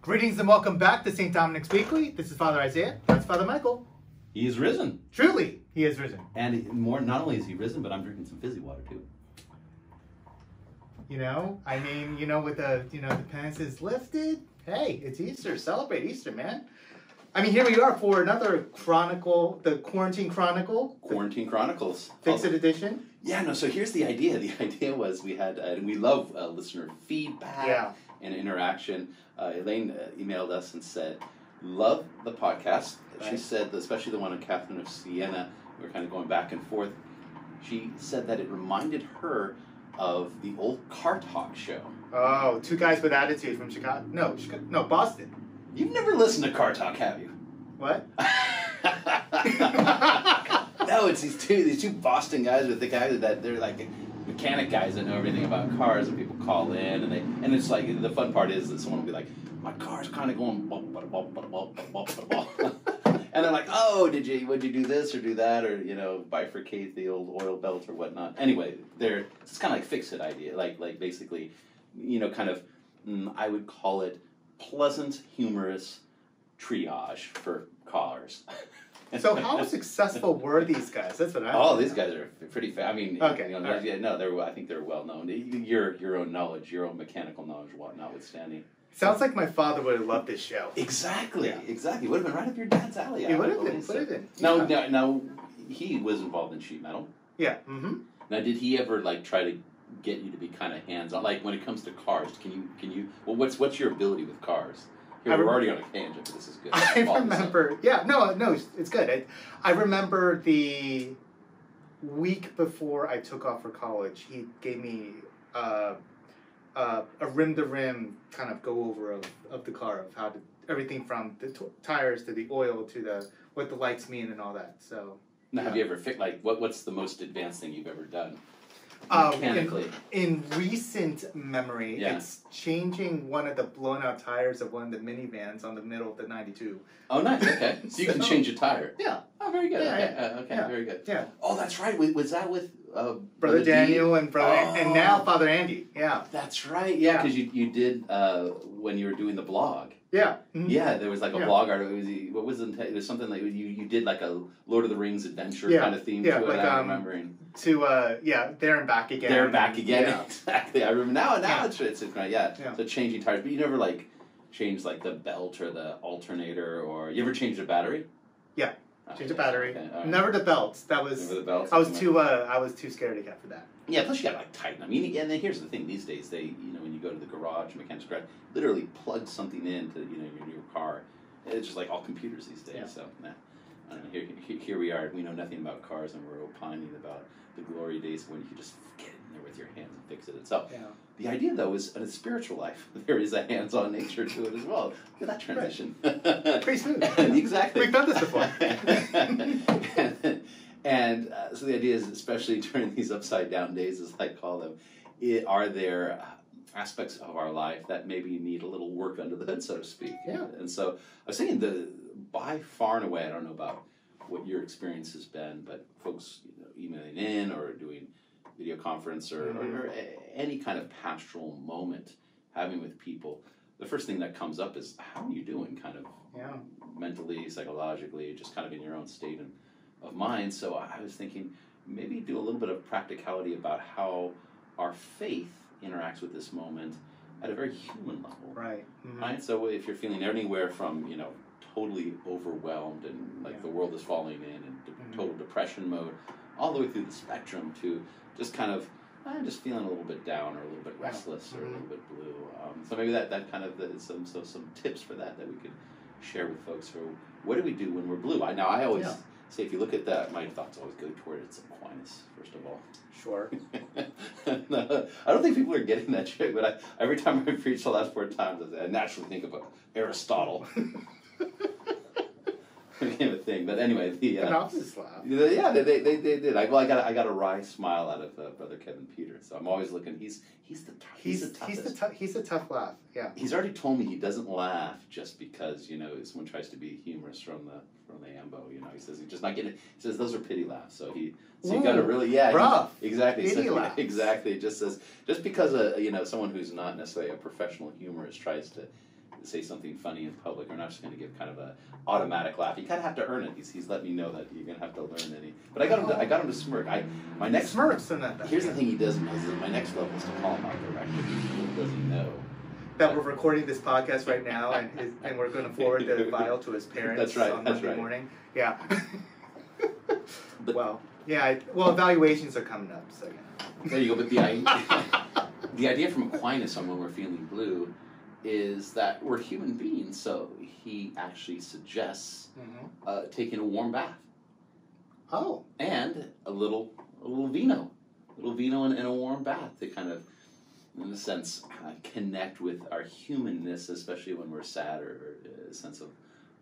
Greetings and welcome back to St. Dominic's Weekly. This is Father Isaiah. That's Father Michael. He is risen. Truly, he is risen. And not only is he risen, but I'm drinking some fizzy water too. With the penance is lifted. Hey, it's Easter. Celebrate Easter, man. I mean, here we are for another Chronicle, the Quarantine Chronicle. Quarantine Chronicles. Fix-It edition. Yeah, no, so here's the idea. The idea was we had, and we love listener feedback and interaction. Elaine emailed us and said, love the podcast. Right. She said, especially the one on Catherine of Siena, we were kind of going back and forth. She said that it reminded her of the old Car Talk show. Oh, Two Guys with Attitude from Chicago. No, Boston. You've never listened to Car Talk, have you? What? No, it's these two Boston guys with the guys that they're like mechanic guys that know everything about cars, and people call in and it's like the fun part is that someone will be like, my car's kind of going bump, bump, bump, bump, bump, bump, bump. And they're like, oh, would you do this or do that, or bifurcate the old oil belt or whatnot. Anyway, it's kind of like fix-it idea, like basically, I would call it pleasant, humorous triage for callers. So how successful were these guys? That's what I these guys are pretty I mean, okay. I think they're well known. Your own knowledge, your own mechanical knowledge, notwithstanding. Sounds like my father would have loved this show. Exactly. Would have been right up your dad's alley. It would have been. Now, he was involved in sheet metal. Yeah. Mm-hmm. Now, did he ever try to get you to be kind of hands-on? Like when it comes to cars, can you? Well, what's your ability with cars? Here, we're already on a tangent, but this is good. I remember. Yeah. No, it's good. I remember the week before I took off for college, he gave me a rim-to-rim kind of go-over of the car, of how to, everything from the tires to the oil to what the lights mean and all that. So. Now, have you ever fixed, what's the most advanced thing you've ever done? Mechanically. In recent memory, it's changing one of the blown-out tires of one of the minivans on the middle of the 92. Oh, nice. Okay. So you can change a tire. Yeah. Oh, very good. Yeah, okay, very good. Yeah. Oh, that's right. Was that with Brother Daniel and and now Father Andy? Yeah. That's right. Yeah, because you did when you were doing the blog. Yeah. Mm-hmm. Yeah, there was a blog article. What was it? It was something like you did like a Lord of the Rings adventure kind of theme to it. I'm remembering. There and back again. There and back again. Yeah. Exactly. I remember now. It's great. Yeah. So changing tires, but you never changed the belt or the alternator, or you ever changed a battery? Yeah. Change the battery. Okay, right. Never the belts. That was. Never the belts. I was too scared to get for that. Yeah. Plus you gotta tighten. I mean, and then here's the thing. These days, when you go to the garage, mechanic's garage, literally plug something into your new car. It's just all computers these days. Yeah. So here we are. We know nothing about cars, and we're opining about the glory days when you could just get in there with your hands and fix it itself. Yeah. The idea, though, is in a spiritual life, there is a hands-on nature to it as well. Look at that transition. Right. Pretty smooth. Exactly. We've done this before. and so the idea is, especially during these upside-down days, as I call them, are there aspects of our life that maybe need a little work under the hood, so to speak? Yeah. And so I was thinking, by far and away, I don't know about what your experience has been, but folks emailing in or doing video conference or any kind of pastoral moment having with people, the first thing that comes up is, how are you doing kind of mentally, psychologically, just kind of in your own state of mind? So I was thinking maybe do a little bit of practicality about how our faith interacts with this moment at a very human level. Right. Mm-hmm. Right? So if you're feeling anywhere from, totally overwhelmed and the world is falling in and total depression mode, all the way through the spectrum to just kind of just feeling a little bit down or a little bit restless or a little bit blue. So maybe that kind of some tips for that we could share with folks. For what do we do when we're blue? I always say, if you look at that, my thoughts always go toward Aquinas first of all. Sure. No, I don't think people are getting that trick, but every time I preach the last 4 times, I naturally think about Aristotle. Became a thing, but anyway, the synopsis laugh. Yeah, they did. I got a wry smile out of Brother Kevin Peter, so I'm always looking. He's the toughest. He's a tough laugh. Yeah. He's already told me he doesn't laugh just because someone tries to be humorous from the ambo. He says he's just not getting it. He says those are pity laughs. So you got to really rough. Exactly. Pity laughs. Exactly. It just says just because someone who's not necessarily a professional humorist tries to say something funny in public. We're not just going to give kind of a automatic laugh. You kind of have to earn it. He's let me know that you're going to have to learn it. But I got him to smirk. My next smirks in that. Here's the thing he doesn't know is that my next level is to call him out directly. He doesn't know that we're recording this podcast right now, and we're going to forward the file to his parents. That's right. On Monday morning. Yeah. Well, evaluations are coming up, so yeah. There you go. But the idea from Aquinas on when we're feeling blue is that we're human beings. So he actually suggests taking a warm bath. Oh. And a little vino, in a warm bath to kind of, in a sense, connect with our humanness, especially when we're sad or a sense of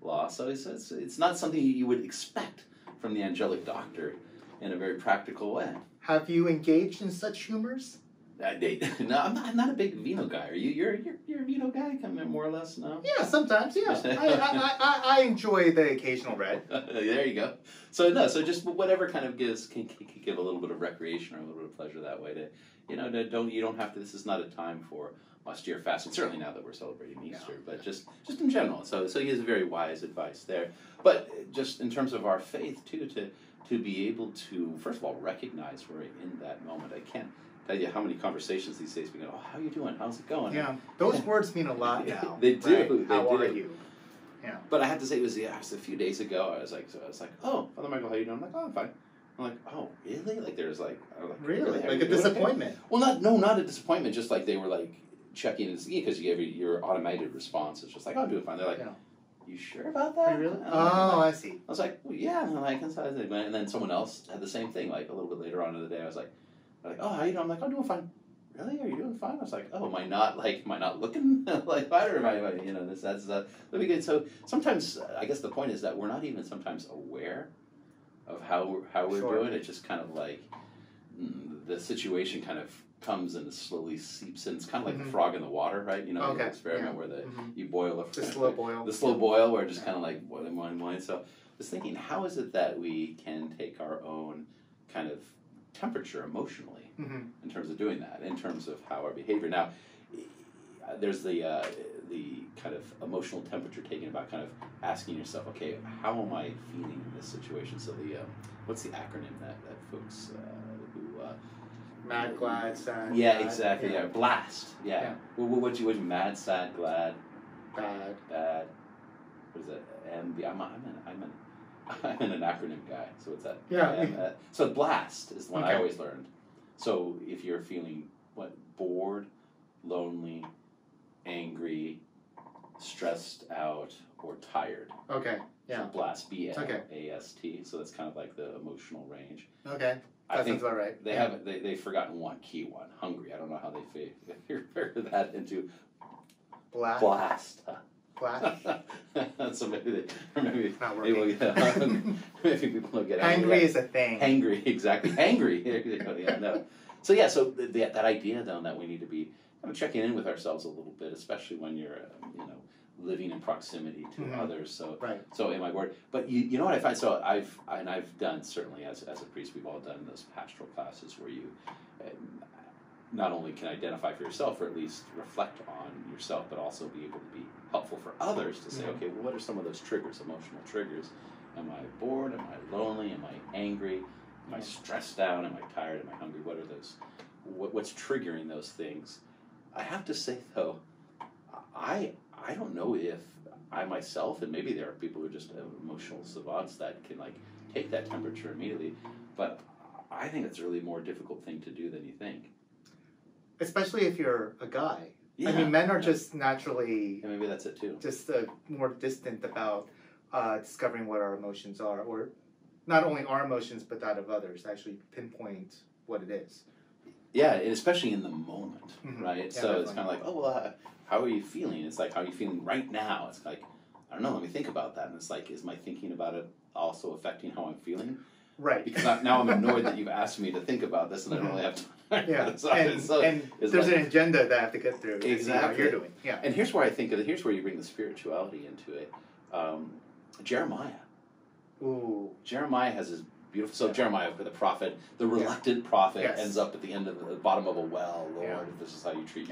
loss. So it's not something you would expect from the angelic doctor in a very practical way. Have you engaged in such humors? No, I'm not a big vino guy. Are you? You're a vino guy, kind of more or less. No. Yeah, sometimes. Yeah, I enjoy the occasional red. There you go. So just whatever kind of can give a little bit of recreation or a little bit of pleasure that way. You don't have to. This is not a time for austere fasting. Certainly now that we're celebrating Easter, but just in general. So he has very wise advice there. But just in terms of our faith too, to be able to first of all recognize we're in that moment. I can't tell you how many conversations these days we go, oh, how you doing? How's it going? Yeah, those words mean a lot now. They do. Right? How are you? Yeah. But I had to say, it was a few days ago. I was like, oh, Father Michael, how you doing? I'm like, oh, I'm fine. I'm like, oh, really? Like, there's like, really? Like a disappointment? Okay? Well, not a disappointment. Just like they were like checking and see because you gave your automated response. It's just like, oh, I'm doing fine. They're like, you sure about that? Really? Oh, I see. I was like, well, yeah. And like, and then someone else had the same thing. Like a little bit later on in the day, I was like, oh, how you doing? I'm like, I'm doing fine. Really? Are you doing fine? I was like, oh, am I not looking like fine, or am I, that's that'd be good. So sometimes I guess the point is that we're not even sometimes aware of how we're doing. It's just kind of like the situation kind of comes and slowly seeps in. It's kind of like the frog in the water, right? The experiment where you boil the slow boil, where it just kind of like boiling. So I was thinking, how is it that we can take our own kind of temperature emotionally in terms of doing that, in terms of how our behavior. Now, there's the kind of emotional temperature taken about kind of asking yourself, okay, how am I feeling in this situation? So what's the acronym that folks who mad, glad, sad. Yeah, glad. Exactly. Yeah, BLAST. Yeah. What's mad, sad, glad, bad. What is it? I'm an acronym guy, so what's that? Yeah. So BLAST is the one I always learned. So if you're feeling bored, lonely, angry, stressed out, or tired. Okay. Yeah. So BLAST, B-L-A-S-T. So that's kind of like the emotional range. Okay. That sounds about right. They've forgotten one key one. Hungry. I don't know how they figure that into BLAST. BLAST. So maybe people don't get angry. Hangry is a thing. Hangry, exactly. Hangry. Yeah, no. So that idea though that we need to be kind of checking in with ourselves a little bit, especially when you're living in proximity to others. So So in my word, but you know what I find? So I've done certainly as a priest, we've all done those pastoral classes where you not only can identify for yourself, or at least reflect on yourself, but also be able to be helpful for others to say, okay, well, what are some of those triggers, emotional triggers? Am I bored? Am I lonely? Am I angry? Am I stressed out? Am I tired? Am I hungry? What are those? What's triggering those things? I have to say, though, I don't know if I myself, and maybe there are people who are just emotional savants that can take that temperature immediately, but I think it's a really more difficult thing to do than you think. Especially if you're a guy. Yeah. I mean, men are just naturally... Yeah, maybe that's it too. Just more distant about discovering what our emotions are, or not only our emotions, but that of others, actually pinpoint what it is. Yeah, and especially in the moment, right? Yeah, so definitely. It's kind of like, oh, well, how are you feeling? It's like, how are you feeling right now? It's like, I don't know, let me think about that. And it's like, is my thinking about it also affecting how I'm feeling? Right. Because now I'm annoyed that you've asked me to think about this and I don't really have time. Yeah, and there's an agenda that I have to get through. Exactly. To see how you're doing. Yeah. And here's where I think here's where you bring the spirituality into it. Jeremiah. Ooh. Jeremiah has his beautiful. So Jeremiah, the prophet, the reluctant prophet, ends up at the end of the bottom of a well. Lord, if this is how you treat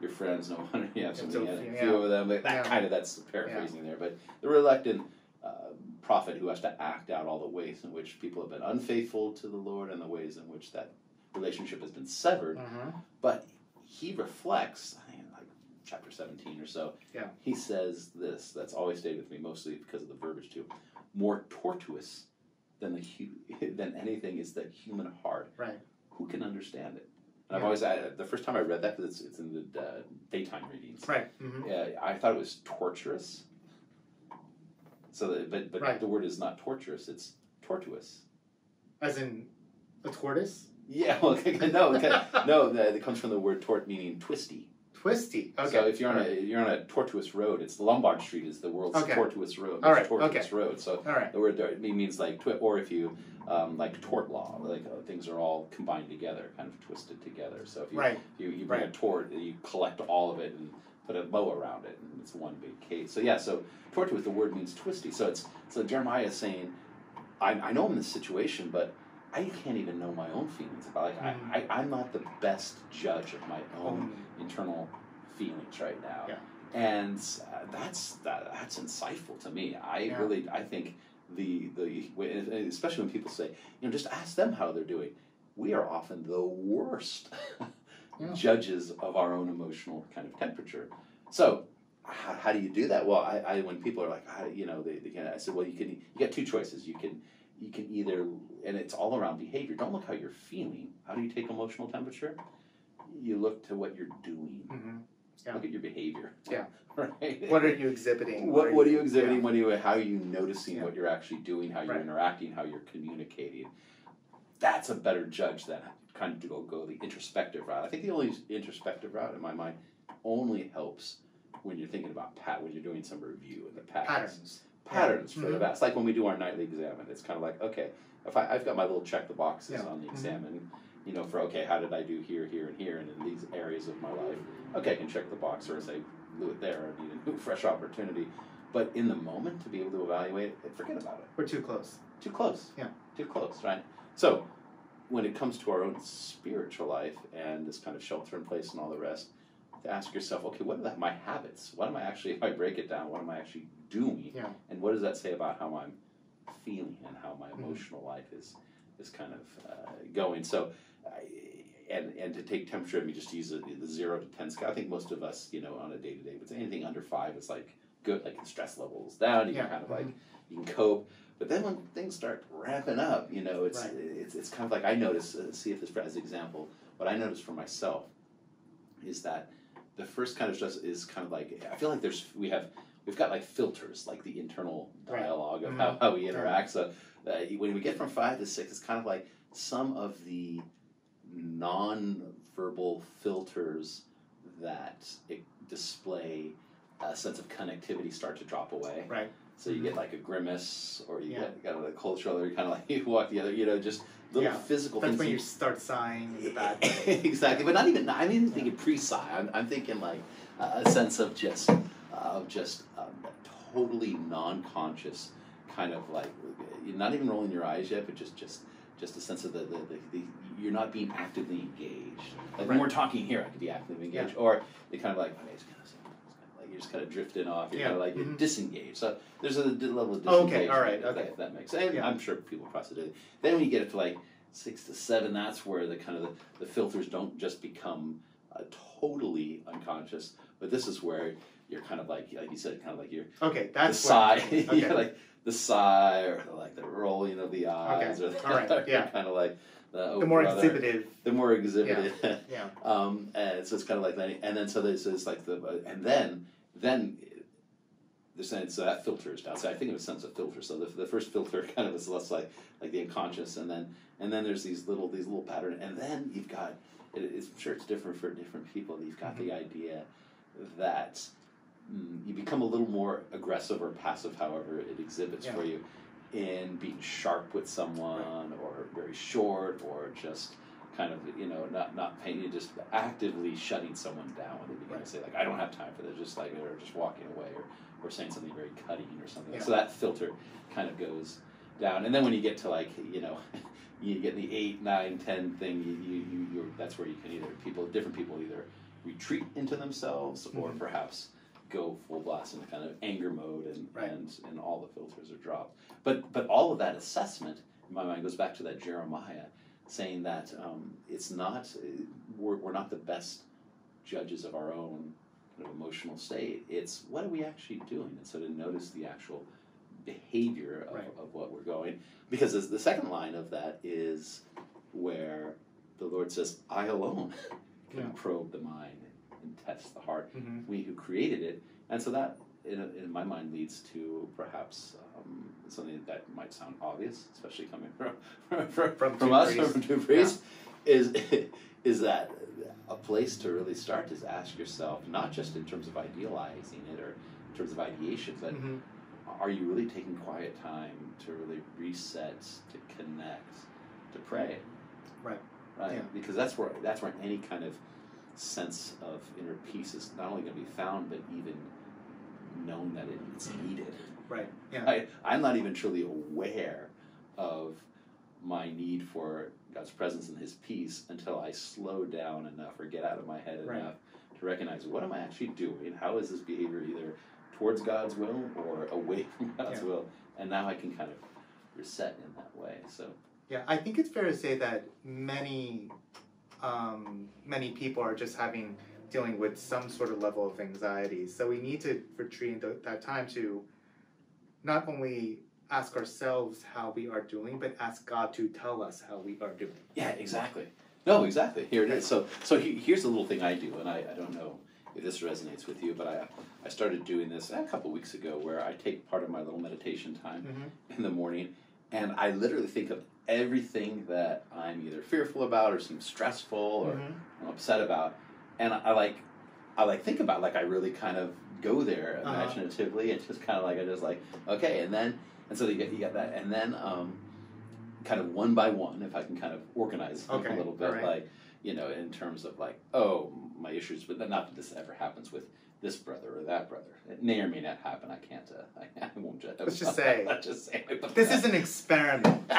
your friends, no wonder you have so So many, few, a few of them. That Yeah. kind of, that's paraphrasing there. But the reluctant prophet who has to act out all the ways in which people have been unfaithful to the Lord and the ways in which that relationship has been severed. But he reflects, I think, like chapter 17 or so, he says this, that's always stayed with me, mostly because of the verbiage too. More tortuous than than anything is the human heart. Right. Who can understand it? And I've always, the first time I read that, because it's in the daytime readings, Right. I thought it was torturous. So, but the word is not torturous; it's tortuous. As in a tortoise. Yeah. Well, no, it comes from the word tort, meaning twisty. Twisty. Okay. So if you're on a tortuous road, it's Lombard Street is the world's tortuous road. All right. Tortuous road. So All right. the word it means like or if you like tort law, like things are all combined together, kind of twisted together. So if you bring a tort, you collect all of it and put a bow around it, and it's one big case. So so tortuous, the word means twisty. So Jeremiah is saying, I know I'm in this situation, but I can't even know my own feelings about I'm not the best judge of my own internal feelings right now. Yeah. And that's insightful to me. I think especially when people say, just ask them how they're doing. We are often the worst judges of our own emotional kind of temperature. So how do you do that? Well, when people are like, I said, well, you got two choices. You can either, and it's all around behavior. Don't look how you're feeling. How do you take emotional temperature? You look to what you're doing. Look at your behavior. Yeah. Right. What are you exhibiting? What are you exhibiting? How are you noticing what you're actually doing? How you're interacting? How you're communicating? That's a better judge than kind of go the introspective route. I think the only introspective route in my mind only helps when you're thinking about when you're doing some review in the past. Patterns for the best. Like when we do our nightly exam, and it's kind of like, okay, if I've got my little check the boxes on the exam, and for how did I do here, here, and here, and in these areas of my life, okay, I can check the box or say, blew it there, I need a new fresh opportunity. But in the moment, to be able to evaluate it, forget about it. We're too close. Too close. Yeah. Too close, right? So when it comes to our own spiritual life and this kind of shelter in place and all the rest, to ask yourself, okay, what are my habits? What am I actually, if I break it down, what am I actually doing? Yeah. And what does that say about how I'm feeling and how my emotional life is kind of going? So, and to take temperature, just use the 0 to 10 scale. I think most of us, on a day-to-day, but anything under 5 is like good, like stress levels down, you can kind of you can cope. But then when things start ramping up, it's kind of like I notice, see if this as an example, what I notice for myself is that the first kind of stress is kind of like, I feel like we've got like filters, like the internal dialogue of how we interact. So when we get from 5 to 6, it's kind of like some of the non-verbal filters that display a sense of connectivity start to drop away. Right. So you get like a grimace, or you get a cold shoulder, you kind of like you walk the other, just little physical things. That's when you start sighing in the bad way. Exactly, but I'm not even thinking pre-sigh. I'm thinking like a sense of just totally non-conscious kind of like, you're not even rolling your eyes yet, but just a sense of the you're not being actively engaged. Like when we're talking here, I could be actively engaged, or you're kind of like, okay, it's kind of like you're just kind of drifting off. You're kind of like you're disengaged. So there's a level of disengagement. Okay, all right, okay. If that makes sense. I'm sure people process it. Then when you get it to like 6 to 7, that's where the kind of the filters don't just become totally unconscious, but this is where you're kind of like you said, kind of like you're that's the sigh, like the sigh, or like the rolling of the eyes, or kind of like the more exhibitive. The more exhibitive. And so it's kind of like that, and then so there's like and then so that filter is down. So I think of a sense of filter. So the first filter kind of is less like the unconscious, and then there's these little patterns, and then you've got I'm sure it's different for different people. You've got the idea that you become a little more aggressive or passive, however it exhibits for you, in being sharp with someone, or very short, or just kind of not paying, you just actively shutting someone down when they begin to say like, I don't have time for this, just like, or just walking away, or saying something very cutting or something. So that filter kind of goes down, and then when you get to like you get the 8, 9, 10 thing, you that's where you can different people either retreat into themselves, or Mm-hmm. perhaps go full blast into kind of anger mode, and Right. and all the filters are dropped. But all of that assessment in my mind goes back to that Jeremiah saying that it's not we're not the best judges of our own kind of emotional state. It's what are we actually doing, and so to notice the actual behavior of, Right. of what we're going, because the second line of that is where the Lord says, I alone can Yeah. probe the mind and test the heart, Mm-hmm. we who created it. And so that in my mind leads to perhaps something that might sound obvious, especially coming from us, from two priests, is that a place to really start is ask yourself, not just in terms of idealizing it or in terms of ideation, but Mm-hmm. are you really taking quiet time to really reset, to connect, to pray? Right. Right? Yeah. Because that's where any kind of sense of inner peace is not only going to be found, but even known that it's needed. Right. Yeah. I'm not even truly aware of my need for God's presence and His peace until I slow down enough or get out of my head Right. enough to recognize, what am I actually doing? How is this behavior either towards God's will or away from God's will? And now I can kind of reset in that way. So Yeah, I think it's fair to say that many people are just dealing with some sort of level of anxiety. So we need to retreat that time to not only ask ourselves how we are doing, but ask God to tell us how we are doing. yeah, exactly. No, exactly. Here it is. So here's the little thing I do, and I don't know if this resonates with you, but I started doing this a couple weeks ago, where I take part of my little meditation time Mm-hmm. in the morning, and I literally think of everything that I'm either fearful about or seems stressful or Mm-hmm. I'm upset about, and I think about, like, I really kind of go there imaginatively, and just kind of okay, and so you get that, and then kind of one by one, if I can kind of organize them a little bit, right. in terms of my issues, but not that this ever happens with this brother or that brother. It may or may not happen. I can't. I won't judge. Let's just say. Let's just say. This is an experiment.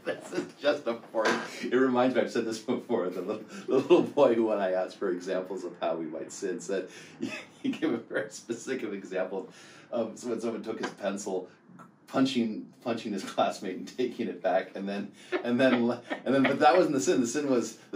This is just a part. It reminds me. I've said this before. The little boy who, when I asked for examples of how we might sin, said he gave a very specific example of when someone took his pencil, punching his classmate and taking it back, and then but that wasn't the sin. The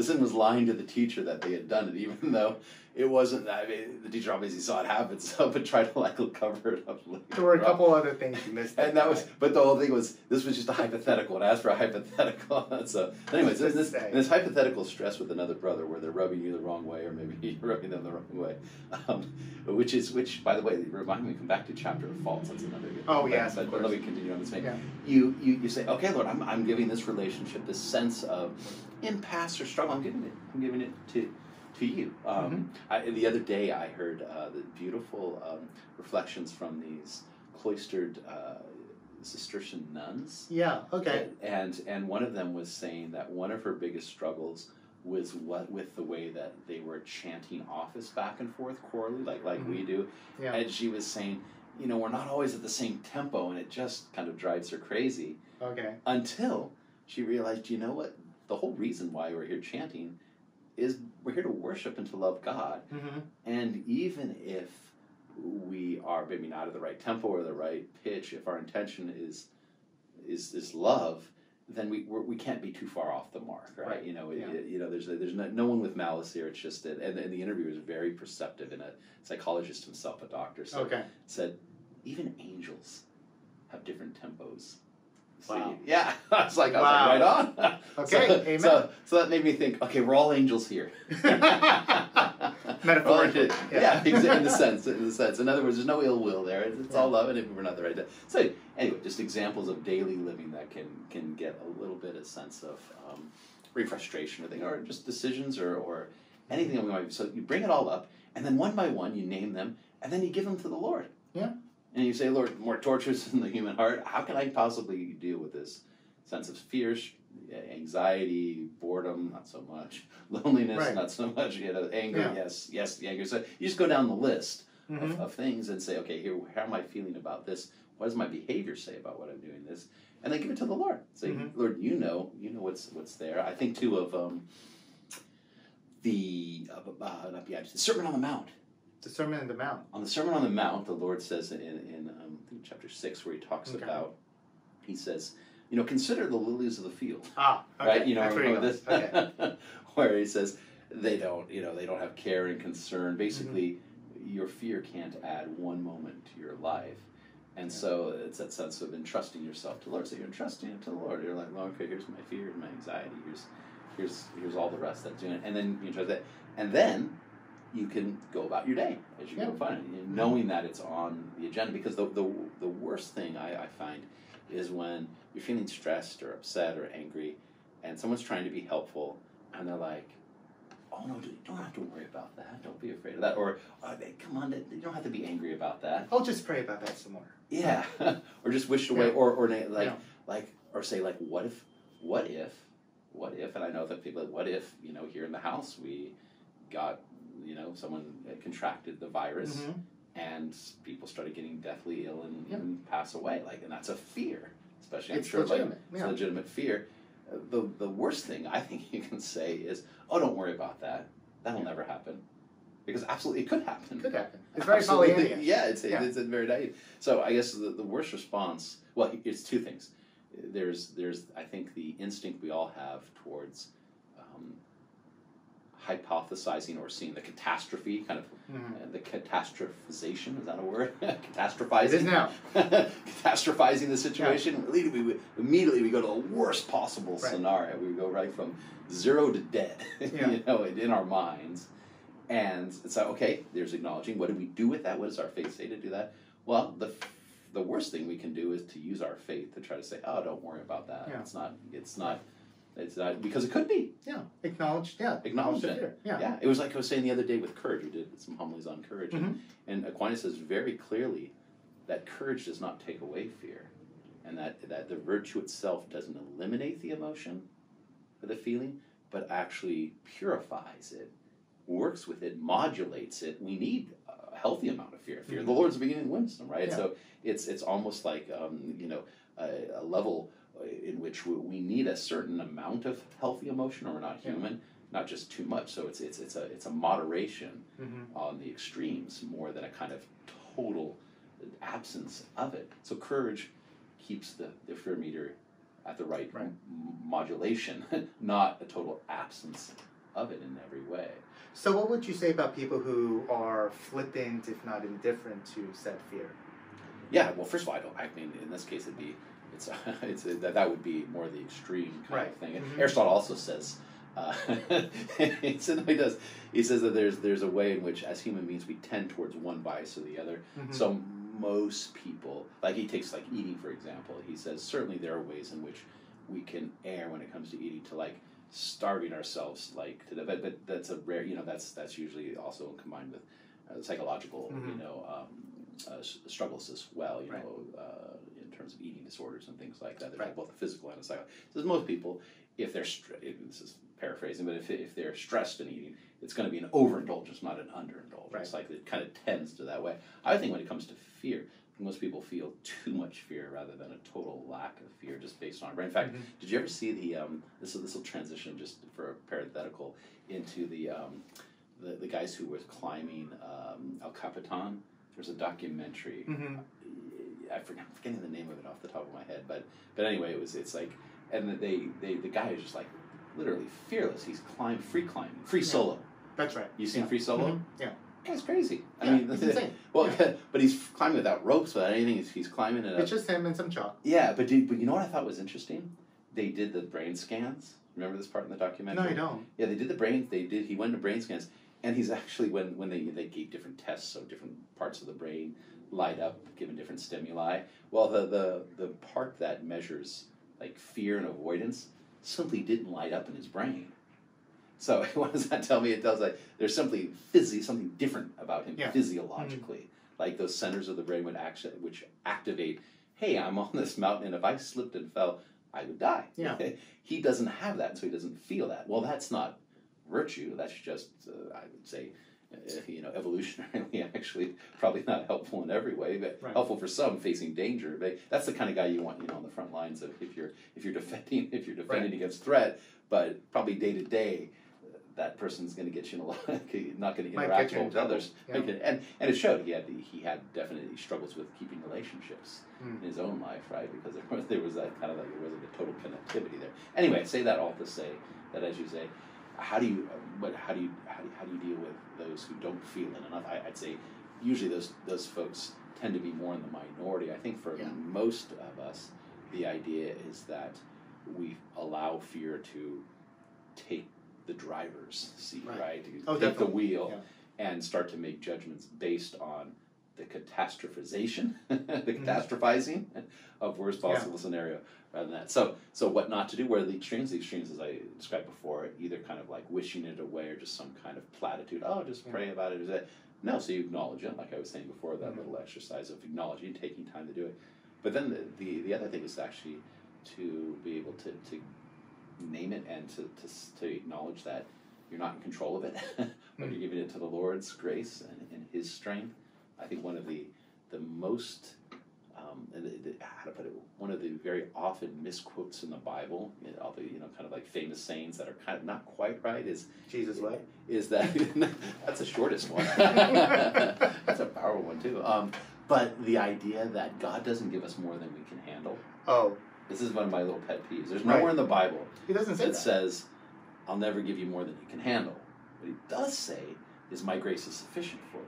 sin was lying to the teacher that they had done it, even though it wasn't. I mean, the teacher obviously saw it happen, but tried to cover it up later. There were a couple other things you missed. And but the whole thing was, this was just a hypothetical, and I asked for a hypothetical. So, anyways, there's this hypothetical stress with another brother where they're rubbing you the wrong way, or maybe you're rubbing them the wrong way, which, by the way, remind me, come back to chapter of faults. That's another good. Oh, yes, but let me continue on this vein. Yeah. You say, okay, Lord, I'm giving this relationship this sense of impasse or struggle. I'm giving it to you. The other day I heard the beautiful reflections from these cloistered Cistercian nuns. Yeah. Okay. And one of them was saying that one of her biggest struggles was with the way that they were chanting office back and forth chorally, like we do. Yeah. And she was saying, we're not always at the same tempo, and it just kind of drives her crazy. Okay. Until she realized, you know what? The whole reason why we're here chanting is we're here to worship and to love God. Mm-hmm. And even if we are maybe not at the right tempo or the right pitch, if our intention is love, then we can't be too far off the mark, right? There's no one with malice here. It's just that, and the interviewer was very perceptive, and a psychologist himself, a doctor, said even angels have different tempos. Wow. Yeah, I was like, right on. Okay, amen. So that made me think, okay, we're all angels here. Metaphorically. Yeah, in the sense. In other words, there's no ill will there. It's all love, and if we're not the right. So anyway, just examples of daily living that can get a little bit of sense of frustration or just decisions or anything that we might. So you bring it all up, and then one by one you name them, and then you give them to the Lord. Yeah. And you say, Lord, more torturous in the human heart. How can I possibly deal with this sense of fear, anxiety, boredom, not so much, loneliness, not so much, anger, yes, the anger. So you just go down the list of things and say, okay, here, how am I feeling about this? What does my behavior say about what I'm doing this? And then give it to the Lord. Say, Lord, you know what's there. I think too of the Sermon on the Mount. The Sermon on the Mount. On the Sermon on the Mount, the Lord says in I think chapter 6, where he talks about, he says, consider the lilies of the field. Ah, okay. Right? Remember this? Okay. Where he says they don't have care and concern. Basically, your fear can't add one moment to your life. And so it's that sense of entrusting yourself to the Lord. So you're entrusting it to the Lord. You're like, well, okay, here's my fear, here's my anxiety, here's all the rest that's doing it. And then you entrust that. And then you can go about your day as you go find it, knowing that it's on the agenda. Because the worst thing I find is when you're feeling stressed or upset or angry, and someone's trying to be helpful, and they're like, oh no, you don't have to worry about that. Don't be afraid of that. Or, come on, you don't have to be angry about that. I'll just pray about that some more. Yeah, or just wish it away, or say like, what if, and I know that people, what if, here in the house we got, someone contracted the virus, and people started getting deathly ill and pass away, and that's a fear, especially I'm sure legitimate. It's a legitimate fear. The worst thing I think you can say is, oh, don't worry about that. That'll never happen. Because absolutely, it could happen. Could happen. It's very Pollyannish. Yeah, it's very naive. So I guess the worst response, well, it's two things. There's I think the instinct we all have towards hypothesizing or seeing the catastrophe, kind of the catastrophization, is that a word? Catastrophizing. It is now. Catastrophizing the situation. Yeah. Immediately we go to the worst possible scenario. We go right from 0 to dead, in our minds. And it's like, okay, there's acknowledging. What do we do with that? What does our faith say to do that? Well, the worst thing we can do is to use our faith to try to say, oh, don't worry about that. Yeah. It's not, because it could be. Yeah. Acknowledge it. Yeah. It was like I was saying the other day with courage. We did some homilies on courage. And Aquinas says very clearly that courage does not take away fear. And that the virtue itself doesn't eliminate the emotion or the feeling, but actually purifies it, works with it, modulates it. We need a healthy amount of fear. The Lord's the beginning of wisdom, right? Yeah. So it's almost like a level in which we need a certain amount of healthy emotion, or we're not human, not just too much. So it's a moderation on the extremes more than a kind of total absence of it. So courage keeps the fear meter at the right modulation, not a total absence of it in every way. So what would you say about people who are flippant, if not indifferent, to said fear? Yeah, well, first of all, I mean, in this case, that would be more the extreme kind of thing. And Aristotle also says, he says that there's a way in which, as human beings, we tend towards one bias or the other. So most people, like he takes like eating, for example, he says certainly there are ways in which we can err when it comes to eating, to like starving ourselves to death, but that's a rare, that's usually also combined with psychological, struggles as well, in terms of eating disorders and things like that. There's both a physical and a psychological. So most people, if they're, this is paraphrasing, but if they're stressed in eating, it's going to be an overindulgence, not an underindulgence. Like it kind of tends to that way. I think when it comes to fear, most people feel too much fear rather than a total lack of fear, just based on it. In fact, did you ever see this will transition just for a parenthetical into the guys who were climbing El Capitan? There's a documentary. I'm forgetting the name of it off the top of my head, but anyway, it's like, and the guy is just like literally fearless. He's free solo. That's right. You seen Free Solo? Yeah. It's crazy. I mean, it's insane. Well, but he's climbing without ropes, without anything. He's climbing it up. It's just him and some chalk. Yeah, but you know what I thought was interesting? They did the brain scans. Remember this part in the documentary? No, I don't. Yeah, they did the brain. He went to brain scans, and he's actually when they gave different tests, so different parts of the brain light up, given different stimuli. Well, the part that measures like fear and avoidance simply didn't light up in his brain. So what does that tell me? It tells like there's something different about him physiologically. Like those centers of the brain which activate, hey, I'm on this mountain, and if I slipped and fell, I would die. Yeah. He doesn't have that, so he doesn't feel that. Well, that's not virtue. That's just, I would say, evolutionarily actually probably not helpful in every way, but helpful for some facing danger. But that's the kind of guy you want, on the front lines of if you're defending against threat, but probably day to day, that person's going to get you in a lot, not going to Might interact get you in with trouble. others. Yeah. And it showed. He had definitely struggles with keeping relationships in his own life, right? Because there was that kind of like, there wasn't a total connectivity there. Anyway, I say that all to say that, as you say, how do you deal with those who don't feel it enough? I'd say usually those folks tend to be more in the minority. I think for most of us, the idea is that we allow fear to take the driver's seat, right? To take the wheel and start to make judgments based on the catastrophization, the catastrophizing of worst possible scenario rather than that. So what not to do, where the extremes, as I described before, either kind of like wishing it away or just some kind of platitude, just pray about it. No, so you acknowledge it, like I was saying before, that little exercise of acknowledging, taking time to do it. But then the other thing is actually to be able to name it and to acknowledge that you're not in control of it, but you're giving it to the Lord's grace and His strength. I think one of the most how to put it, one of the very often misquotes in the Bible, all the kind of like famous sayings that are kind of not quite right, is Jesus way. Is that that's the shortest one. That's a powerful one too. But the idea that God doesn't give us more than we can handle. Oh. This is one of my little pet peeves. There's nowhere in the Bible He doesn't say that says, I'll never give you more than you can handle. What He does say is, my grace is sufficient for you.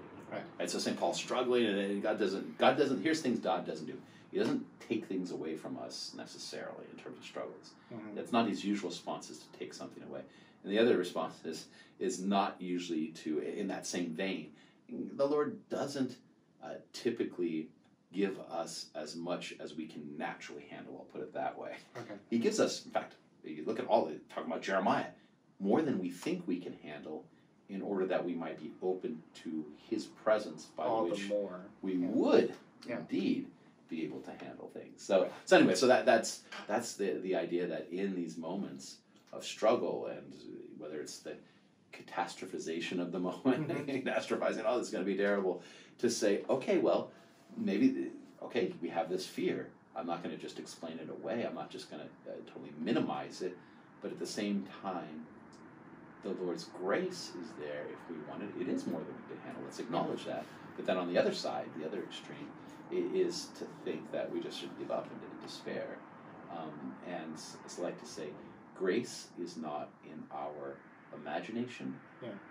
Right? So St. Paul's struggling, and God doesn't, here's things God doesn't do. He doesn't take things away from us necessarily in terms of struggles. That's not His usual response, is to take something away. And the other response is not usually to, in that same vein. The Lord doesn't typically give us as much as we can naturally handle, I'll put it that way. He gives us, in fact, you look at talking about Jeremiah, more than we think we can handle, in order that we might be open to His presence, by which we would indeed be able to handle things. So anyway, that's the idea that in these moments of struggle, and whether it's the catastrophization of the moment, catastrophizing, this is going to be terrible, to say, okay, well, maybe, we have this fear. I'm not going to just explain it away. I'm not just going to totally minimize it. But at the same time, the Lord's grace is there if we want it. It is more than we can handle. Let's acknowledge that. But then on the other side, the other extreme, is to think that we just should give up and despair. And it's like to say, grace is not in our imagination,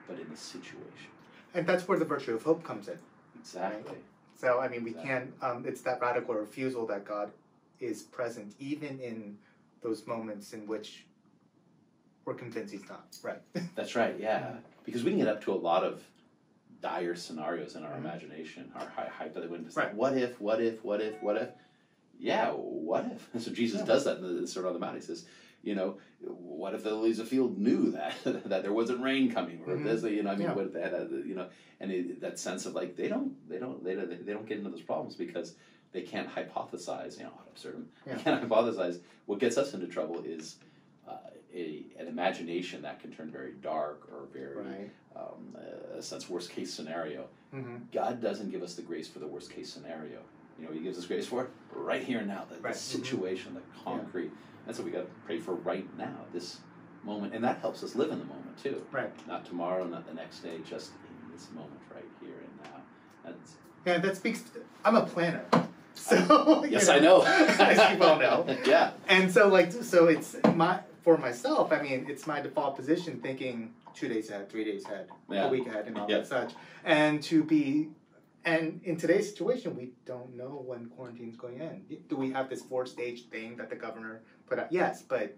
but in the situation. And that's where the virtue of hope comes in. Exactly. Right? So, I mean, we can't, it's that radical refusal that God is present, even in those moments in which we're convinced He's not. Right. That's right, yeah. Because we can get up to a lot of dire scenarios in our imagination, our hypothetical. Like, what if? Yeah, what if? So Jesus does that in the Sermon on the Mount. He says, what if the lilies of the field knew that there wasn't rain coming, or if there's, what if they had and that sense of like they don't get into those problems because they can't hypothesize, absurdum. They can't hypothesize. What gets us into trouble is an imagination that can turn very dark or very a sense worst case scenario. God doesn't give us the grace for the worst case scenario. He gives us grace for it right here and now, the situation, the concrete. That's what we got to pray for right now, this moment. And that helps us live in the moment too. Right. Not tomorrow, not the next day, just in this moment right here and now. That speaks I'm a planner. So yes, I know. As you well know. Yeah. And so it's for myself, I mean, it's my default position thinking 2 days ahead, 3 days ahead, a week ahead, and all that such. And in today's situation, we don't know when quarantine's going to end. Do we have this 4-stage thing that the governor put out? Yes, but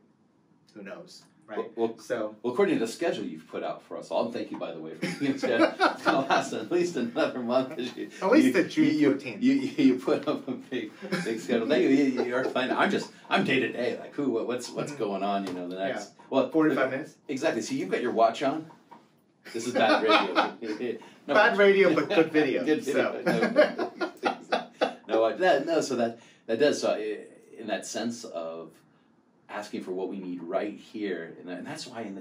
who knows, right? Well, according to the schedule you've put out for us all, and thank you, by the way, for being scheduled. It's going to last at least another month. At least the June 14th. You put up a big schedule. Thank you. You're fine. I'm day to day. Like, what's going on? The next 45 minutes. Exactly. So you've got your watch on. This is bad radio. Bad radio, but good video. Good video. So that does. So in that sense of asking for what we need right here, and that's why in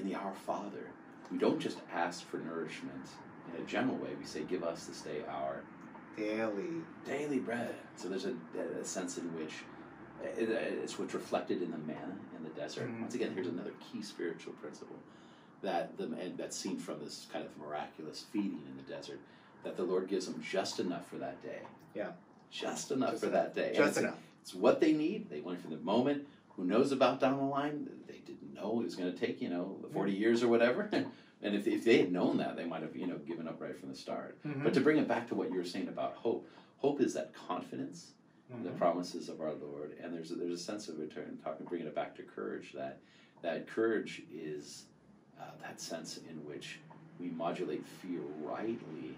the Our Father, we don't just ask for nourishment in a general way. We say, "Give us this day our daily bread." So there's a sense in which It's what's reflected in the manna in the desert. Mm-hmm. Once again, here's another key spiritual principle and that's seen from this kind of miraculous feeding in the desert, that the Lord gives them just enough for that day. Yeah. Just enough for that day. Just enough. It's what they need. They want it for the moment. Who knows about down the line? They didn't know it was going to take, 40 years or whatever. And if they had known that, they might have, given up right from the start. Mm-hmm. But to bring it back to what you were saying about hope, hope is that confidence in the promises of our Lord. And there's a sense of return, bringing it back to courage, that courage is that sense in which we modulate fear rightly.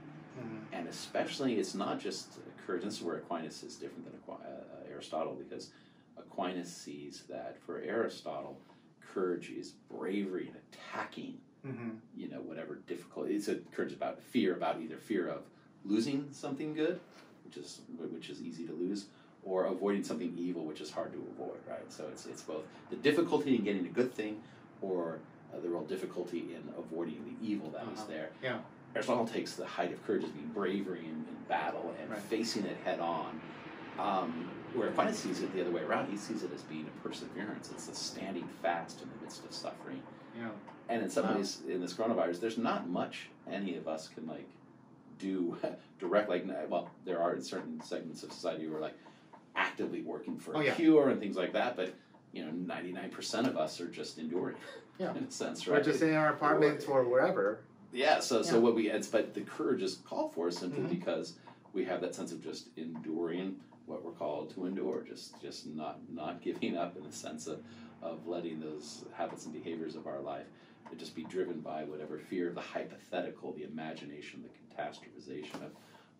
And especially, it's not just courage. This is where Aquinas is different than Aristotle, because Aquinas sees that for Aristotle, courage is bravery and attacking, whatever difficult. It's a courage about either fear of losing something good, which is easy to lose, or avoiding something evil, which is hard to avoid, right? So it's both the difficulty in getting a good thing, or the real difficulty in avoiding the evil that is there. Yeah. Aristotle takes the height of courage as being bravery in battle and facing it head on. Where Aquinas sees it the other way around, he sees it as being a perseverance. It's a standing fast in the midst of suffering. Yeah. And in some ways, in this coronavirus, there's not much any of us can do direct. There are certain segments of society who are actively working for a cure and things like that, but 99% of us are just enduring. Yeah. In a sense, right? We're just in our apartments or wherever. Yeah. So what but the courage is called for simply because we have that sense of just enduring what we're called to endure, just not giving up, in the sense of letting those habits and behaviors of our life to just be driven by whatever fear of the hypothetical, the imagination, the catastrophization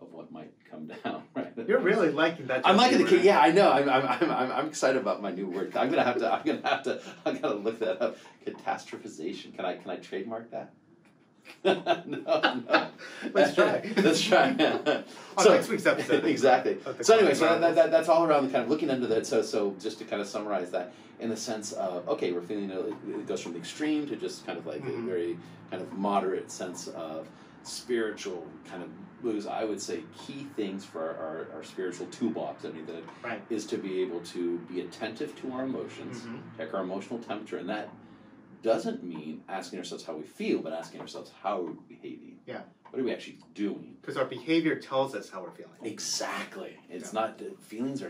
of what might come down. Right? You're really liking that. I'm liking the yeah. I know. I'm excited about my new word. I'm gonna look that up. Catastrophization. Can I trademark that? No. Let's try. So, next week's episode. Exactly. So anyway, that's all around the kind of looking under that. So just to kind of summarize that, in the sense of, okay, we're feeling it goes from the extreme to just kind of a very kind of moderate sense of spiritual kind of blues. I would say key things for our spiritual toolbox, is to be able to be attentive to our emotions, check our emotional temperature, and that doesn't mean asking ourselves how we feel, but asking ourselves how we're behaving. Yeah. What are we actually doing? Because our behavior tells us how we're feeling. Exactly. It's not, feelings they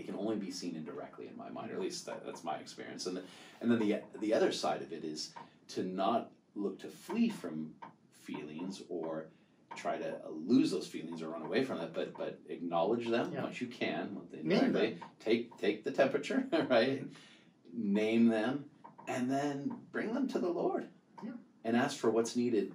can only be seen indirectly in my mind, or at least that's my experience. And then the other side of it is to not look to flee from feelings or try to lose those feelings or run away from it, but acknowledge them once you can. Name them. Take the temperature, right? Name them. And then bring them to the Lord and ask for what's needed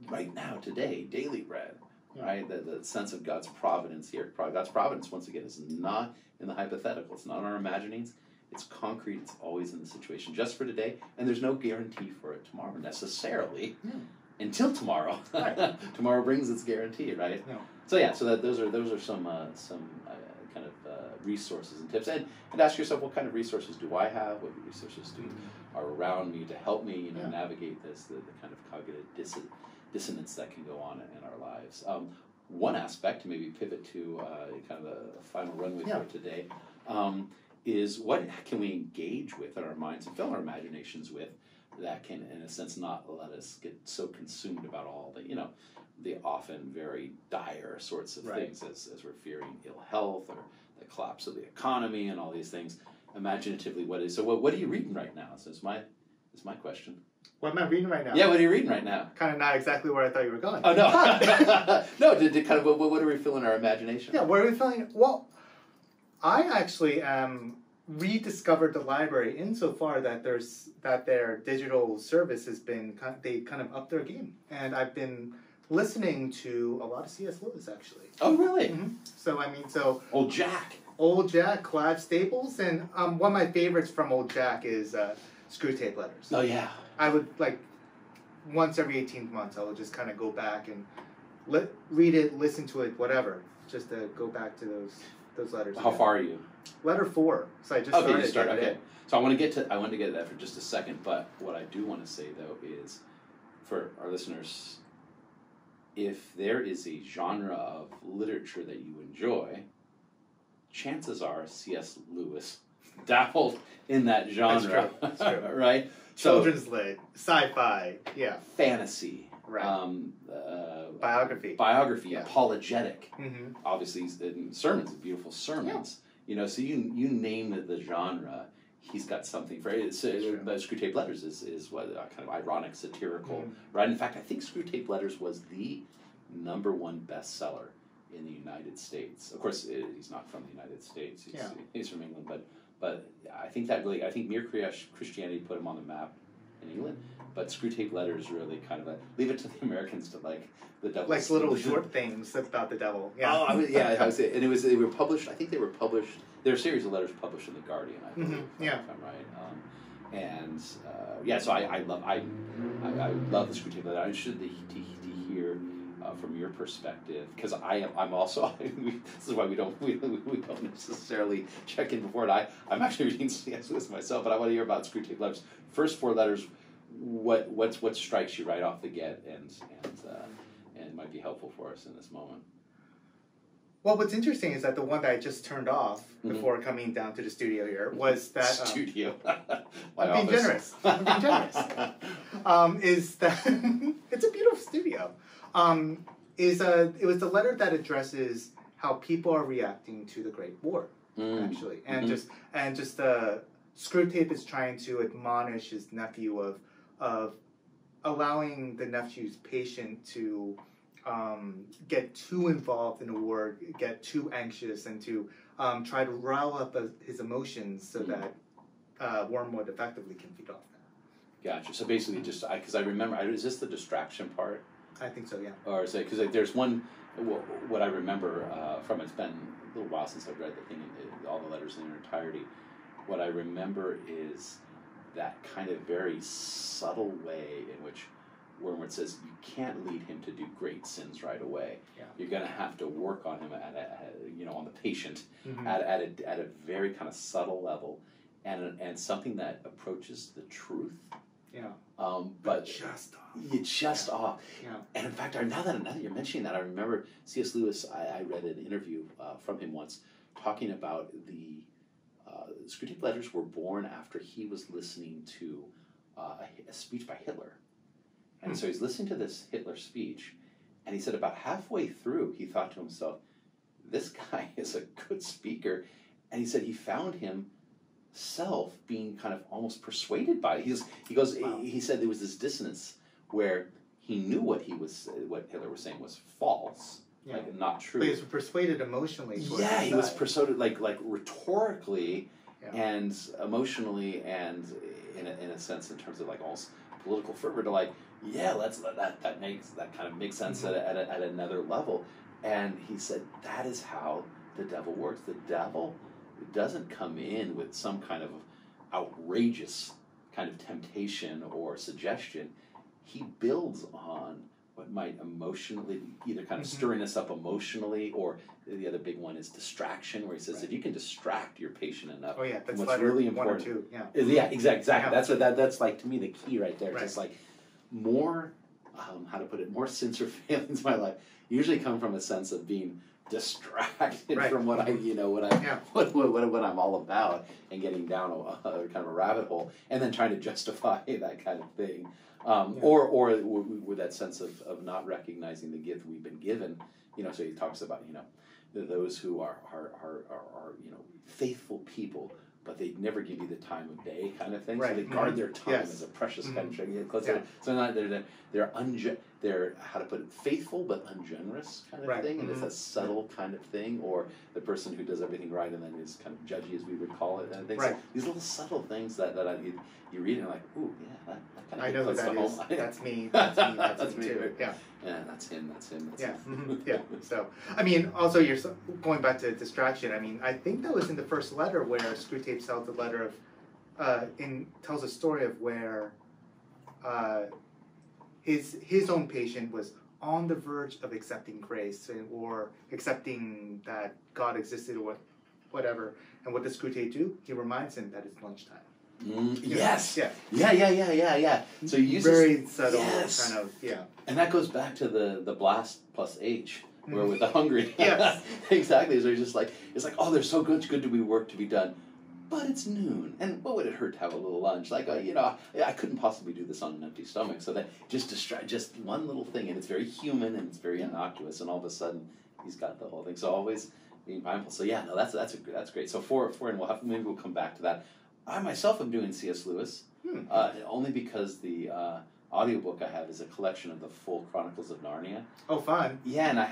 right now, today, daily bread, right? The sense of God's providence here. God's providence, once again, is not in the hypothetical. It's not in our imaginings. It's concrete. It's always in the situation just for today. And there's no guarantee for it tomorrow necessarily until tomorrow. Right. Tomorrow brings its guarantee, right? Yeah. So those are some kind of resources and tips. And ask yourself, what kind of resources do I have? What resources are around me to help me, navigate the kind of cognitive dissonance that can go on in our lives. One aspect, to maybe pivot to kind of a final runway for today, is what can we engage with in our minds and fill our imaginations with that can, in a sense, not let us get so consumed about all the often very dire sorts of things as we're fearing ill health or the collapse of the economy and all these things. Imaginatively, what are you reading right now? So it's my question. What am I reading right now? Yeah, what are you reading right now? Kind of not exactly where I thought you were going. Oh, no. No, did kind of, what are we feeling in our imagination? Yeah, what are we feeling? Well, I actually rediscovered the library insofar that their digital service has been, they kind of upped their game. And I've been listening to a lot of C.S. Lewis, actually. Oh, really? Mm-hmm. So Old Jack, Clive Staples, and one of my favorites from Old Jack is Screwtape Letters. Oh, yeah. I would, once every 18 months, I would just kind of go back and read it, listen to it, whatever, just to go back to those letters. How far are you? Letter 4. So I just started. Okay. So I want to get to that for just a second, but what I do want to say, though, is for our listeners, if there is a genre of literature that you enjoy, chances are C.S. Lewis dabbled in that genre. That's true. Right? Children's lit, sci-fi, yeah. Fantasy. Right. Biography, yeah. apologetic. Mm-hmm. Obviously, sermons, beautiful sermons. You know, so you name the genre, he's got something for it. Screwtape Letters is what kind of ironic, satirical, right? In fact, I think Screwtape Letters was the #1 bestseller in the United States. Of course, he's not from the United States. He's from England, but I think Mere Christianity put him on the map in England. But Screwtape Letters really kind of leave it to the Americans to like the devil. Like little short things about the devil. Yeah. Oh, I would say, and they were published. I think they were published. There are a series of letters published in the Guardian. I believe, yeah. if I'm right. So I love the Screwtape Letters. I'm interested to hear from your perspective, because I'm also this is why we don't necessarily check in before it. I'm actually reading C.S. Lewis myself, but I want to hear about Screwtape Letters. First 4 letters. What strikes you right off the get and might be helpful for us in this moment? Well, what's interesting is that the one that I just turned off before coming down to the studio here was that studio. I'm being generous. Is that it's a beautiful studio. It was the letter that addresses how people are reacting to the Great War, actually, and just Screwtape is trying to admonish his nephew of allowing the nephew's patient to get too involved in the war, get too anxious, and to try to rile up his emotions so that Wormwood effectively can feed off that. Gotcha. So basically, just because I remember, is this the distraction part? I think so, yeah. Or is it because there's one? What I remember from it's been a little while since I've read the thing, all the letters in their entirety. What I remember is that kind of very subtle way in which Wormwood says you can't lead him to do great sins right away. Yeah. You're going to have to work on him on the patient at a very kind of subtle level, and something that approaches the truth. Yeah. But just off. Just off. Yeah. And in fact, now that you're mentioning that, I remember C.S. Lewis. I read an interview from him once talking about the Screwtape Letters were born after he was listening to a speech by Hitler. And so he's listening to this Hitler speech, and he said about halfway through, he thought to himself, this guy is a good speaker. And he said he found himself being kind of almost persuaded by it. He said there was this dissonance where he knew what Hitler was saying was false. Yeah. Like not true. But he was persuaded emotionally. He was persuaded like rhetorically and emotionally and in a sense in terms of like almost political fervor to like that kind of makes sense at another level. And he said that is how the devil works. The devil doesn't come in with some kind of outrageous kind of temptation or suggestion. He builds on what might emotionally, either kind of stirring us up emotionally, or the other big one is distraction, where he says if you can distract your patient enough, that's what's really important. 1 or 2, exactly. Yeah. That's like to me the key right there. Right. Just like more, more sins or failings in my life usually come from a sense of being distracted from what what I'm all about, and getting down a kind of a rabbit hole, and then trying to justify that kind of thing. Or with that sense of not recognizing the gift we've been given, so he talks about, those who are faithful people, but they never give you the time of day kind of thing. Right. So they guard their time as a precious kind of thing. So they're how to put it, faithful but ungenerous kind of thing, and it's a subtle kind of thing, or the person who does everything right and then is kind of judgy, as we would call it. And things. Right. So these little subtle things that you read and like, ooh, yeah, that kind of I know hits that home. That's me. That's me too. Yeah. Yeah, that's him. Yeah. Yeah. So, I mean, also you're going back to distraction. I mean, I think that was in the first letter where Screwtape tells the letter of, tells a story of where, his own patient was on the verge of accepting grace or accepting that God existed or whatever. And what does Screwtape do? He reminds him that it's lunchtime. Yes. Yeah. Yeah. So you use very subtle kind of and that goes back to the blast plus H We're with the hungry. Yes. Exactly. So it's like, oh, there's so good to be work to be done. But it's noon, and what would it hurt to have a little lunch? Like, I couldn't possibly do this on an empty stomach. So that just one little thing, and it's very human and it's very innocuous, and all of a sudden he's got the whole thing. So always being mindful. So yeah, no, that's great. So four, and maybe we'll come back to that. I myself am doing C.S. Lewis, only because the audiobook I have is a collection of the full Chronicles of Narnia. Oh, fun! Yeah, and I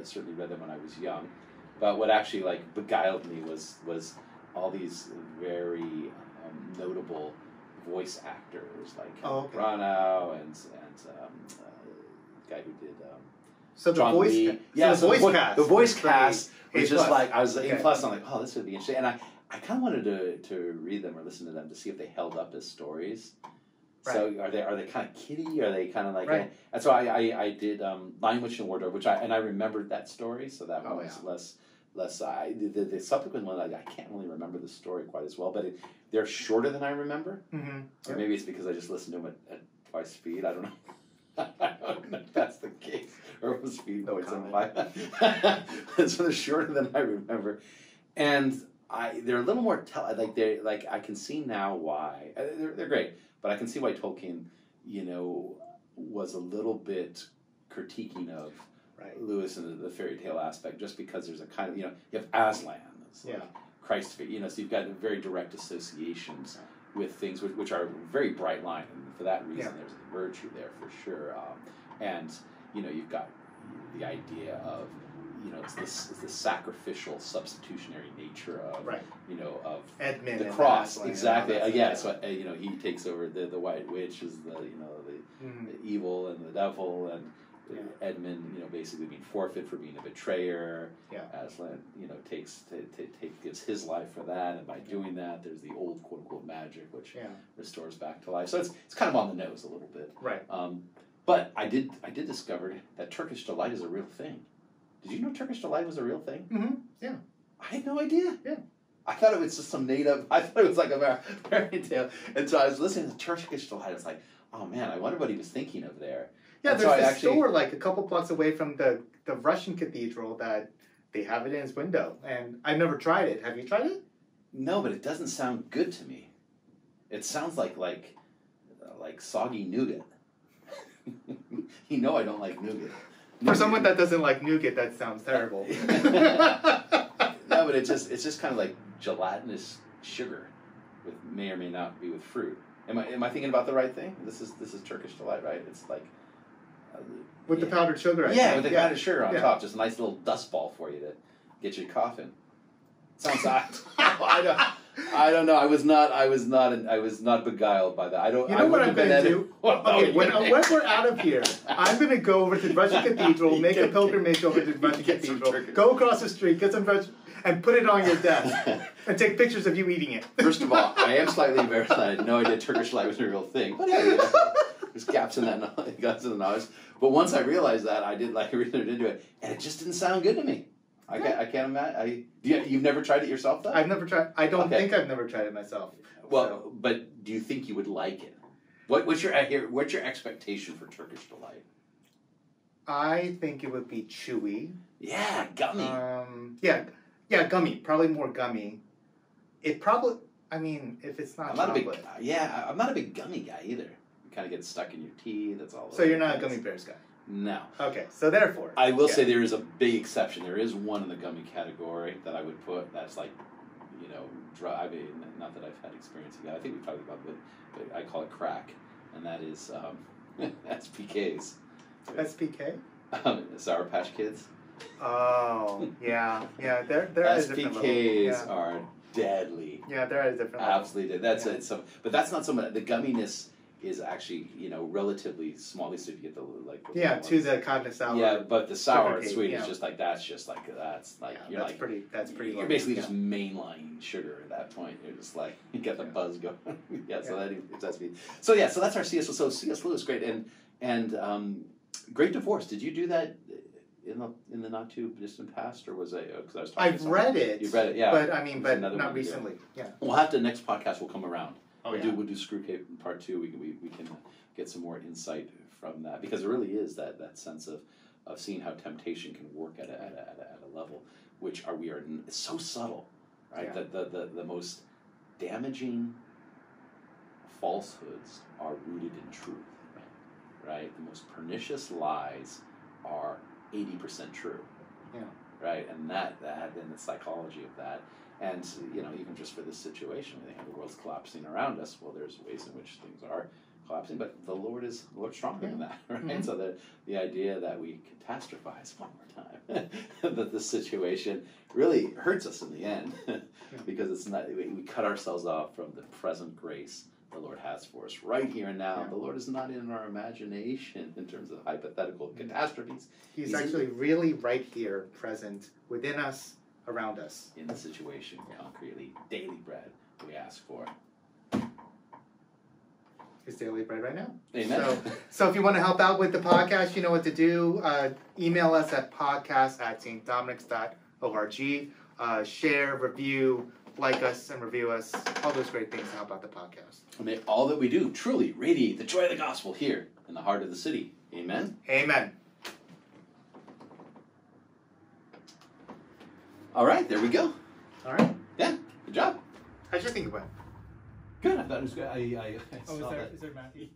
certainly read them when I was young, but what actually like beguiled me was all these very notable voice actors like Molano and the guy who did so the John voice Lee. Cast. The voice cast was just like, I was A+. Okay. I'm like, oh, this would be interesting. And I kind of wanted to read them or listen to them to see if they held up as stories. Right. So are they kind of kiddie? Are they kind of like? Right. And so I did Lion, Witch, and Wardrobe, I remembered that story, so that one was less. The subsequent one, I can't really remember the story quite as well, but they're shorter than I remember. Mm-hmm. Or maybe it's because I just listened to them at twice speed. I don't know. I don't know if that's the case, or if speed points on so they're shorter than I remember, and they're a little more I can see now why they're great, but I can see why Tolkien, was a little bit critiquing of Lewis and the fairy tale aspect, just because there's a kind of you have Aslan, Christ figure, so you've got very direct associations with things which are very bright line, and for that reason there's a virtue there for sure, and you've got the idea of it's the sacrificial substitutionary nature of of Edmund the cross, exactly. Yeah, so he takes over the White Witch is the the evil and the devil, and Edmund basically being forfeit for being a betrayer. Aslan gives his life for that, and by doing that there's the old quote unquote magic which restores back to life. So it's kind of on the nose a little bit. Right. But I did discover that Turkish Delight is a real thing. Did you know Turkish Delight was a real thing? Mm-hmm. Yeah. I had no idea. Yeah. I thought it was just some I thought it was like a fairy tale. And so I was listening to Turkish Delight. I was like, oh man, I wonder what he was thinking of there. Yeah, there's a store like a couple blocks away from the Russian cathedral that they have it in its window. And I've never tried it. Have you tried it? No, but it doesn't sound good to me. It sounds like soggy nougat. I don't like nougat. For someone that doesn't like nougat, that sounds terrible. No, but it's just kind of like gelatinous sugar, may or may not be with fruit. Am I thinking about the right thing? This is Turkish Delight, right? It's like with the powdered sugar. With the powdered sugar on top, just a nice little dust ball for you to get you coughing. Sounds I don't know. I was not beguiled by that. You know what I'm going to do? Okay, when we're out of here, I'm going to go over to the Russian Cathedral, make a pilgrimage over to the Russian Cathedral, go across the street, get some vegetables, and put it on your desk, and take pictures of you eating it. First of all, I am slightly embarrassed that I had no idea Turkish Delight was a real thing. But yeah, there's gaps in that knowledge. But once I realized that, I did research into it, and it just didn't sound good to me. I can't imagine. You've never tried it yourself, though? I've never tried. I don't think I've never tried it myself. Well, but do you think you would like it? What's your expectation for Turkish Delight? I think it would be chewy. Yeah, gummy. Yeah, gummy. Probably more gummy. It probably. I mean, if it's not chocolate. I'm not a big gummy guy either. You kind of get stuck in your teeth. That's all. So you're not a gummy bears guy. No. Okay, so therefore... I will say there is a big exception. There is one in the gummy category that I would put that's like, dry. I mean, not that I've had experience with that. I think we've talked about it, but I call it crack. And that is SPKs. SPK? Sour Patch Kids. Oh, yeah. Yeah, they're at a different level. SPKs are deadly. Yeah, they're at a different level. Absolutely. That's it. So, but that's not so much. The gumminess is actually, relatively small, at least if you get the to the cotton sour. Yeah, but the sour and cake, sweet is just like pretty you're basically just mainlining sugar at that point. You're just like you get the buzz going. So that's our C.S. So C.S. Lewis, great, and Great Divorce. Did you do that in the not too distant past, or was it because I was talking? I've read it. You've read it, yeah. But not recently. Yeah. We'll have to next podcast will come around. We'll do Screwtape part 2. We can get some more insight from that, because it really is that sense of of seeing how temptation can work at a level which we are so subtle, right? Yeah. That the most damaging falsehoods are rooted in truth, right? The most pernicious lies are 80% true. Yeah. Right, and that and the psychology of that, and even just for this situation, we think the world's collapsing around us. Well, there's ways in which things are collapsing, but the Lord's stronger than that, right? Mm-hmm. So the idea that we catastrophize one more time, that the situation really hurts us in the end, because it's not, we cut ourselves off from the present grace the Lord has for us right here and now. Yeah. The Lord is not in our imagination in terms of hypothetical catastrophes. He's actually really right here, present within us, around us. In the situation, concretely, daily bread we ask for. His daily bread right now. Amen. So if you want to help out with the podcast, you know what to do. Email us at podcast@stdominics.org. Share, review, like us, and review us. All those great things to help out the podcast. And may all that we do truly radiate the joy of the gospel here in the heart of the city. Amen? Amen. All right, there we go. All right. Yeah, good job. How'd you think about it? Good. I thought it was good. I is there Matthew?